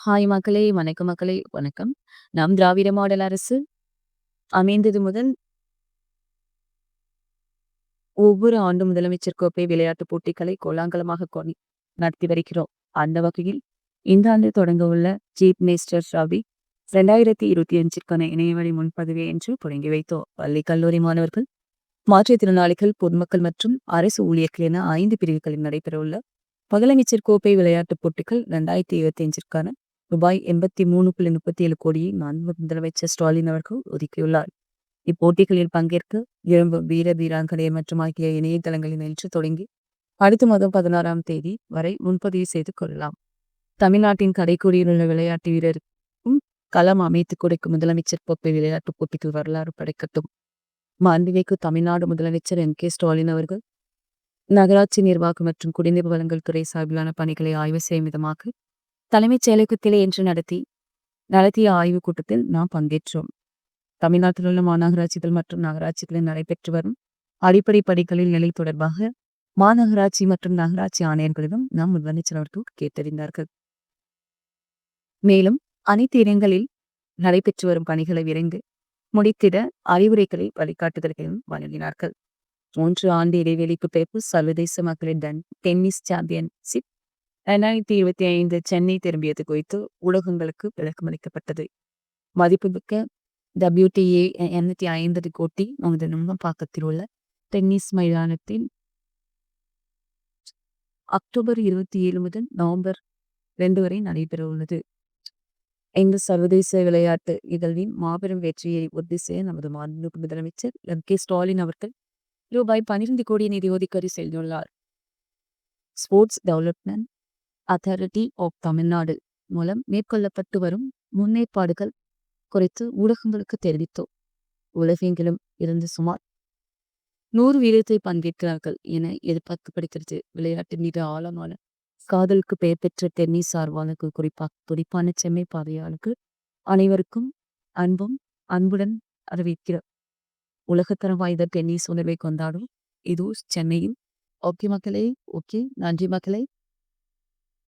Hi மக்களே! வணக்கம் மக்களே! வணக்கம். நம் திராவிட மாடல் அரசு அமைந்தது முதல் ஒவ்வொரு ஆண்டும் முதலமைச்சர் கோப்பை விளையாட்டுப் போட்டிகளை கோலாகலமாக நடத்தி வருகிறோம். அந்த வகையில் இந்த ஆண்டு தொடங்கவுள்ள சீஃப் மினிஸ்டர் டிராபி 2025க்கான இணையவழி முன்பதிவை இன்று தொடங்கி வைத்தோம். பள்ளி, கல்லூரி மாணவர்கள், மாற்றுத்திறனாளிகள், பொதுமக்கள் மற்றும் அரசு ஊழியர்கள் என 5 பிரிவுகளில் நடைபெறவுள்ள முதலமைச்சர் கோப்பை விளையாட்டுப் போட்டிகள் 2025ற்கான ரூபாய் 83.37 கோடியை முதலமைச்சர் ஸ்டாலின் அவர்கள் ஒதுக்கியுள்ளார். இப்போட்டிகளில் பங்கேற்க விரும்பும் வீராங்கனை மற்றும் ஆகிய இணையதளங்களில் இன்று தொடங்கி அடுத்த மாதம் 16ஆம் தேதி வரை முன்பதிவு செய்து கொள்ளலாம். தமிழ்நாட்டின் கடைக்கோடியிலுள்ள விளையாட்டு வீரருக்கும் களம் அமைத்து கொடுக்கும் முதலமைச்சர் கோப்பை விளையாட்டுப் போட்டிகள் வரலாறு படைக்கட்டும். மாண்புமிகு தமிழ்நாடு முதலமைச்சர் ஸ்டாலின் அவர்கள் நகராட்சி நிர்வாகம் மற்றும் குடிநீர் வழங்கல் துறை சார்பிலான பணிகளை ஆய்வு செய்யும் விதமாக தலைமைச் செயலகத்திலே இன்று நடத்திய ஆய்வுக் கூட்டத்தில் நாம் பங்கேற்றோம். தமிழ்நாட்டில் உள்ள மாநகராட்சிகள் மற்றும் நகராட்சிகளில் நடைபெற்று வரும் அடிப்படை பணிகளின் நிலை தொடர்பாக மாநகராட்சி மற்றும் நகராட்சி ஆணையர்களிடம் நாம் முதலமைச்சர் அவர்கள் கேட்டறிந்தார்கள். மேலும் அனைத்து இடங்களில் நடைபெற்று வரும் பணிகளை விரைந்து முடித்திட அறிவுரைகளை வழிகாட்டுதல்களும் வழங்கினார்கள். 3 ஆண்டு இடைவெளிக்கு பிறகு சர்வதேச மகளிர் டென்னிஸ் சாம்பியன்ஷிப் 2025 சென்னை திரும்பியது குறித்து ஊடகங்களுக்கு விளக்கமளிக்கப்பட்டது. மதிப்புமிக்க WTA 250 கோடி நமது நுங்கம்பாக்கத்தில் உள்ள டென்னிஸ் மைதானத்தில் அக்டோபர் 27 முதல் நவம்பர் 2 வரை நடைபெறவுள்ளது. இந்த சர்வதேச விளையாட்டு நிகழ்வின் மாபெரும் வெற்றியை உறுதி செய்ய நமது மாண்புமிகு முதலமைச்சர் ஸ்டாலின் அவர்கள் ரூபாய் 12 கோடி நிதி ஒதுக்கீடு செய்துள்ளார். Sports development authority of Tamil Nadu மூலம் மேற்கொள்ளப்பட்டு வரும் முன்னேற்பாடுகள் குறித்து ஊடகங்களுக்கு தெரிவித்தோம். உலகெங்கிலும் இருந்து சுமார் 100 வீரர்கள் பங்கேற்கிறார்கள் என எதிர்பார்க்கப்படுகிறது. விளையாட்டு மீது ஆழமான காதலுக்கு பெயர் பெற்ற டென்னிஸ் ஆர்வலர்கள், குறிப்பாக துடிப்பான செம்மை பார்வையாளர்கள் அனைவருக்கும் அன்புடன் அறிவிக்கிறார். உலகத்தரம் வாய்ந்த டென்னிஸ் உணர்வை கொண்டாடும் இது சென்னையில். ஓகே மக்களே, ஓகே, நன்றி மக்களே.